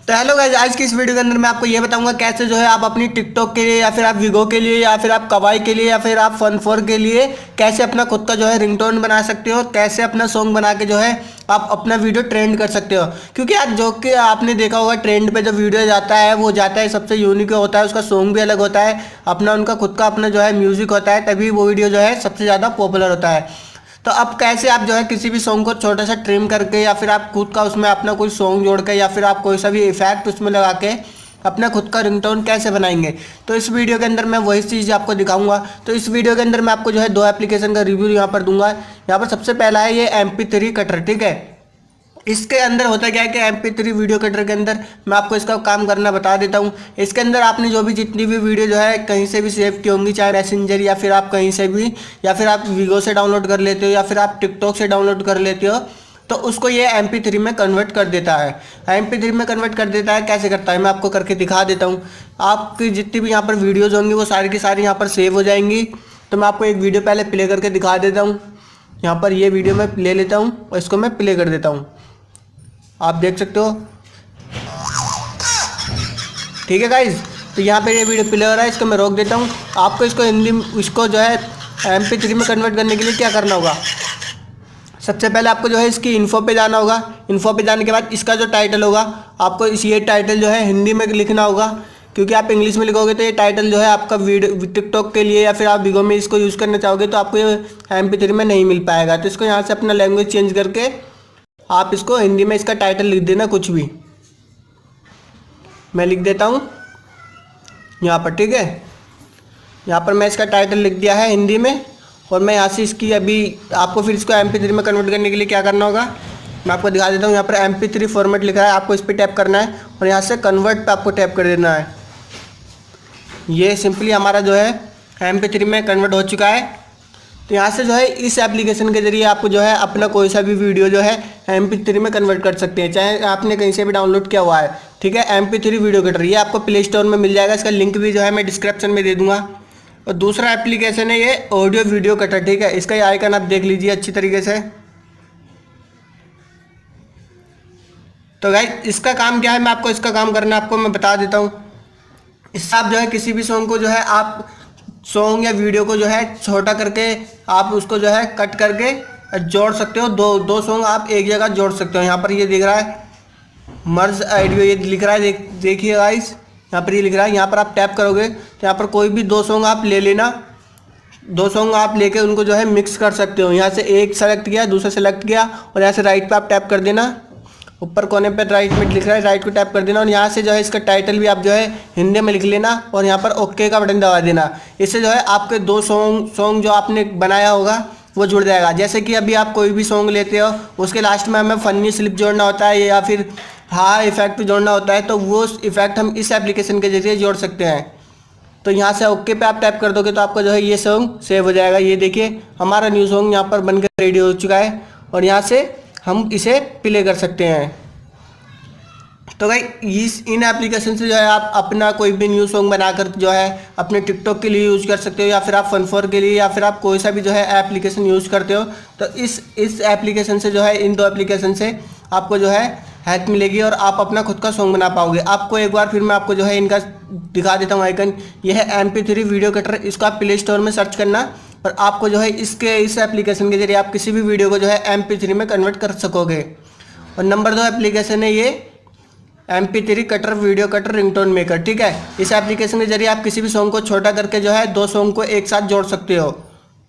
तो hello guys, आज की इस वीडियो के अंदर मैं आपको ये बताऊंगा कैसे जो है आप अपनी टिकटॉक के लिए या फिर आप विगो के लिए या फिर आप कवाई के लिए या फिर आप फन4 के लिए कैसे अपना खुद का जो है रिंगटोन बना सकते हो, कैसे अपना सॉन्ग बना के जो है आप अपना वीडियो ट्रेंड कर सकते हो। क्योंकि आज जो कि आपने देखा होगा ट्रेंड पे जो वीडियो जाता है वो जाता है सबसे यूनिक होता है, उसका सॉन्ग भी अलग होता है, अपना उनका खुद का अपना जो है म्यूजिक होता है, तभी वो वीडियो जो है सबसे ज़्यादा पॉपुलर होता है। तो अब कैसे आप जो है किसी भी सॉन्ग को छोटा सा ट्रिम करके या फिर आप खुद का उसमें अपना कोई सॉन्ग जोड़ के या फिर आप कोई सा भी इफेक्ट उसमें लगा के अपना खुद का रिंगटोन कैसे बनाएंगे, तो इस वीडियो के अंदर मैं वही चीज़ आपको दिखाऊंगा। तो इस वीडियो के अंदर मैं आपको जो है दो एप्लीकेशन का रिव्यू यहाँ पर दूंगा। यहाँ पर सबसे पहला है ये MP3 कटर, ठीक है। इसके अंदर होता क्या है कि MP3 वीडियो कटर के अंदर मैं आपको इसका काम करना बता देता हूँ। इसके अंदर आपने जो भी जितनी भी वीडियो जो है कहीं से भी सेव की होंगी, चाहे मैसेंजर या फिर आप कहीं से भी या फिर आप विगो से डाउनलोड कर लेते हो या फिर आप टिकटॉक से डाउनलोड कर लेते हो, तो उसको ये MP3 में कन्वर्ट कर देता है। MP3 में कन्वर्ट कर देता है, कैसे करता है मैं आपको करके दिखा देता हूँ। आपकी जितनी भी यहाँ पर वीडियोज़ होंगी वो सारी की सारी यहाँ पर सेव हो जाएंगी। तो मैं आपको एक वीडियो पहले प्ले करके दिखा देता हूँ। यहाँ पर ये वीडियो मैं ले लेता हूँ और इसको मैं प्ले कर देता हूँ, आप देख सकते हो, ठीक है गाइज। तो यहाँ पे ये वीडियो प्ले हो रहा है, इसको मैं रोक देता हूँ। आपको इसको हिंदी इसको जो है MP3 में कन्वर्ट करने के लिए क्या करना होगा, सबसे पहले आपको जो है इसकी इन्फो पे जाना होगा। इन्फो पे जाने के बाद इसका जो टाइटल होगा आपको ये टाइटल जो है हिंदी में लिखना होगा, क्योंकि आप इंग्लिश में लिखोगे तो ये टाइटल जो है आपका वीडियो टिकटॉक के लिए या फिर आप विगो में इसको यूज़ करना चाहोगे तो आपको ये MP3 में नहीं मिल पाएगा। तो इसको यहाँ से अपना लैंग्वेज चेंज करके आप इसको हिंदी में इसका टाइटल लिख देना, कुछ भी मैं लिख देता हूँ यहाँ पर, ठीक है। यहाँ पर मैं इसका टाइटल लिख दिया है हिंदी में और मैं यहाँ से इसकी अभी आपको फिर इसको MP3 में कन्वर्ट करने के लिए क्या करना होगा मैं आपको दिखा देता हूँ। यहाँ पर MP3 फॉर्मेट लिखा है, आपको इस पर टैप करना है और यहाँ से कन्वर्ट पे आपको टैप कर देना है। ये सिंपली हमारा जो है MP3 में कन्वर्ट हो चुका है। तो यहाँ से जो है इस एप्लीकेशन के जरिए आपको जो है अपना कोई सा भी वीडियो जो है MP3 में कन्वर्ट कर सकते हैं, चाहे आपने कहीं से भी डाउनलोड किया हुआ है, ठीक है। MP3 वीडियो कटर ये आपको प्ले स्टोर में मिल जाएगा, इसका लिंक भी जो है मैं डिस्क्रिप्शन में दे दूंगा। और दूसरा एप्लीकेशन है ये ऑडियो वीडियो कटर, ठीक है। इसका ये आइकन आप देख लीजिए अच्छी तरीके से। तो गाइस इसका काम क्या है, मैं आपको इसका काम करना आपको मैं बता देता हूँ। इससे आप जो है किसी भी सॉन्ग को जो है आप सॉन्ग या वीडियो को जो है छोटा करके आप उसको जो है कट करके जोड़ सकते हो। दो सॉन्ग आप एक जगह जोड़ सकते हो। यहाँ पर ये दिख रहा है मर्ज ऑडियो, ये लिख रहा है, देखिए गाइस यहाँ पर ये लिख रहा है। यहाँ पर आप टैप करोगे तो यहाँ पर कोई भी दो सॉन्ग आप ले लेना, दो सॉन्ग आप लेके उनको जो है मिक्स कर सकते हो। यहाँ से एक सेलेक्ट किया, दूसरा सेलेक्ट किया और यहाँ से राइट पे आप टैप कर देना, ऊपर कोने पे राइट में लिख रहा है, राइट को टैप कर देना और यहाँ से जो है इसका टाइटल भी आप जो है हिंदी में लिख लेना और यहाँ पर ओके का बटन दबा देना। इससे जो है आपके दो सॉन्ग जो आपने बनाया होगा वो जुड़ जाएगा। जैसे कि अभी आप कोई भी सॉन्ग लेते हो उसके लास्ट में हमें फनी स्लिप जोड़ना होता है या फिर हाँ इफेक्ट जोड़ना होता है, तो वो इफेक्ट हम इस एप्लीकेशन के जरिए जोड़ सकते हैं। तो यहाँ से ओके पे आप टैप कर दोगे तो आपका जो है ये सॉन्ग सेव हो जाएगा। ये देखिए हमारा न्यू सॉन्ग यहाँ पर बनकर रेडी हो चुका है और यहाँ से हम इसे प्ले कर सकते हैं। तो भाई इन एप्लीकेशन से जो है आप अपना कोई भी न्यू सॉन्ग बनाकर जो है अपने टिकटॉक के लिए यूज़ कर सकते हो या फिर आप फन4 के लिए या फिर आप कोई सा भी जो है एप्लीकेशन यूज़ करते हो। तो इस एप्लीकेशन से जो है इन दो एप्लीकेशन से आपको जो है हेल्प मिलेगी और आप अपना खुद का सॉन्ग बना पाओगे। आपको एक बार फिर मैं आपको जो है इनका दिखा देता हूँ आइकन। यह है MP3 वीडियो कटर, इसको आप प्ले स्टोर में सर्च करना और आपको जो है इस एप्लीकेशन के जरिए आप किसी भी वीडियो को जो है MP3 में कन्वर्ट कर सकोगे। और नंबर 2 एप्लीकेशन है ये MP3 cutter video cutter ringtone maker, ठीक है। इस एप्लीकेशन के जरिए आप किसी भी सॉन्ग को छोटा करके जो है दो सॉन्ग को एक साथ जोड़ सकते हो।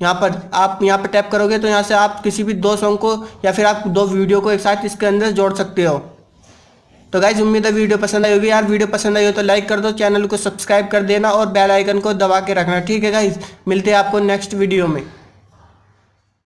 यहाँ पर आप यहाँ पर टैप करोगे तो यहाँ से आप किसी भी दो सॉन्ग को या फिर आप दो वीडियो को एक साथ इसके अंदर जोड़ सकते हो। तो गाइज उम्मीद है वीडियो पसंद आई होगी। यार वीडियो पसंद आई हो तो लाइक कर दो, चैनल को सब्सक्राइब कर देना और बेल आइकन को दबा के रखना, ठीक है गाइज। मिलते हैं आपको नेक्स्ट वीडियो में।